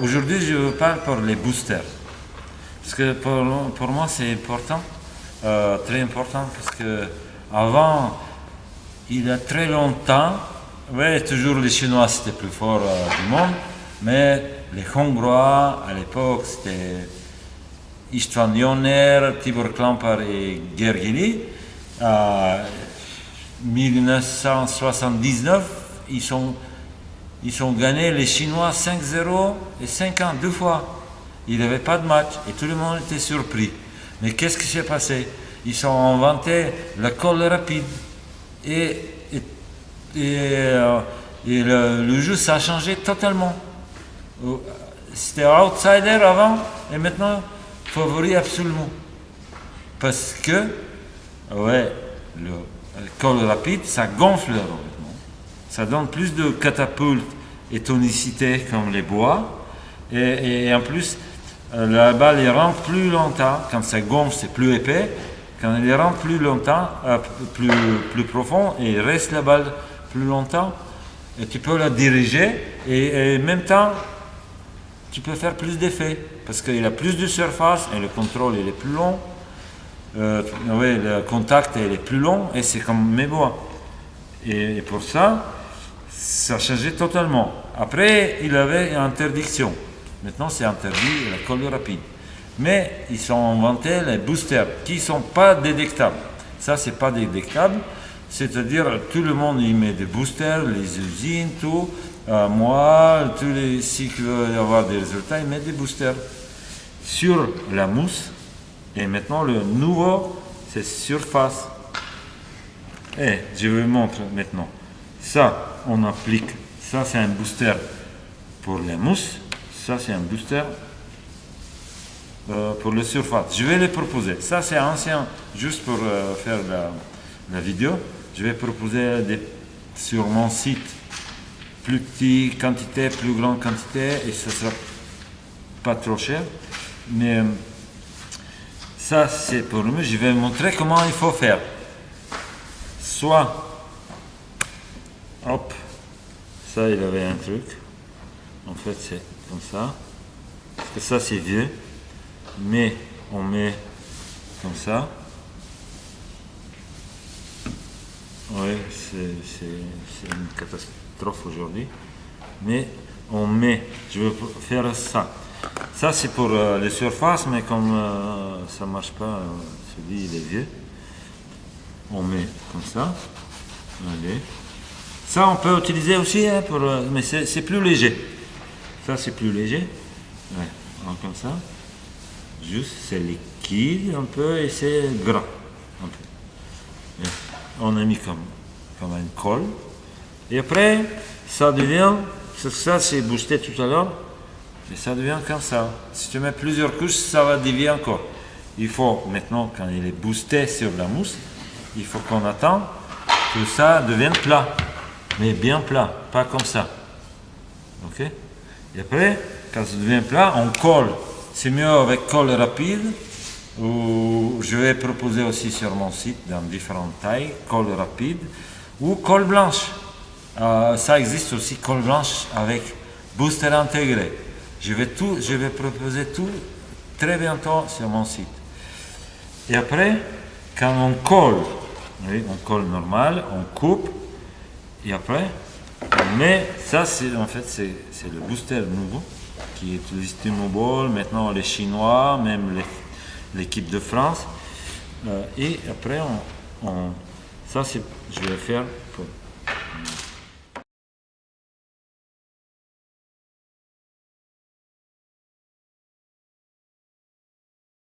Aujourd'hui, je vous parle pour les boosters. Parce que pour moi, c'est important, très important, parce que avant, il y a très longtemps, ouais, toujours les Chinois c'était plus fort du monde, mais les Hongrois à l'époque c'était István Jóner, Tibor Klampar et Gergely. En 1979, ils ont gagné les Chinois 5-0 et 5-1, 2 fois. Il n'y avait pas de match et tout le monde était surpris. Mais qu'est-ce qui s'est passé? Ils ont inventé la colle rapide et le jeu ça a changé totalement. C'était outsider avant et maintenant favori absolument. Parce que ouais, le colle rapide ça gonfle le revêtement. Ça donne plus de catapultes et tonicité comme les bois. Et en plus, la balle elle rentre plus longtemps. Quand ça gonfle, c'est plus épais. Quand elle rentre plus longtemps, plus profond, et il reste la balle plus longtemps, et tu peux la diriger et en même temps, tu peux faire plus d'effets parce qu'il a plus de surface et le contrôle il est plus long. Ouais, le contact il est plus long et c'est comme mes bois. Et pour ça, ça a changé totalement. Après, il avait une interdiction. Maintenant, c'est interdit la colle rapide. Mais ils ont inventé les boosters qui ne sont pas détectables. Ça, c'est pas détectable. C'est-à-dire, tout le monde y met des boosters, les usines, tout. Moi, tous les cycles veulent avoir des résultats, ils mettent des boosters sur la mousse. Et maintenant, le nouveau, c'est surface. Et je vous montre maintenant. Ça, on applique. Ça, c'est un booster pour la mousse. Ça, c'est un booster pour la surface. Je vais les proposer. Ça, c'est ancien, juste pour faire la vidéo. Je vais proposer sur mon site plus petite quantité, plus grande quantité, et ça sera pas trop cher. Mais ça, c'est pour nous. Je vais vous montrer comment il faut faire. Soit, hop, ça, il avait un truc. En fait, c'est comme ça. Parce que ça, c'est vieux. Mais on met comme ça. Oui, c'est une catastrophe aujourd'hui. Mais on met, je vais faire ça. Ça, c'est pour les surfaces, mais comme ça ne marche pas, celui il est vieux. On met comme ça. Allez. Ça, on peut utiliser aussi, hein, mais c'est plus léger. Ça, c'est plus léger. Ouais, comme ça. Juste, c'est liquide un peu et c'est gras. Un peu. Et on a mis comme une colle. Et après, ça devient, ça c'est boosté tout à l'heure, et ça devient comme ça. Si tu mets plusieurs couches, ça va dévier encore. Il faut maintenant, quand il est boosté sur la mousse, il faut qu'on attend que ça devienne plat. Mais bien plat, pas comme ça. Ok? Et après, quand ça devient plat, on colle. C'est mieux avec colle rapide, ou je vais proposer aussi sur mon site dans différentes tailles, colle rapide, ou colle blanche. Ça existe aussi, colle blanche avec booster intégré. Je vais proposer tout très bientôt sur mon site. Et après, quand on colle, oui, on colle normal, on coupe, et après, on met, ça c'est en fait c'est le booster nouveau qui utilise T-Mobile, maintenant les Chinois, même l'équipe de France. Et après, ça c'est, je vais faire pour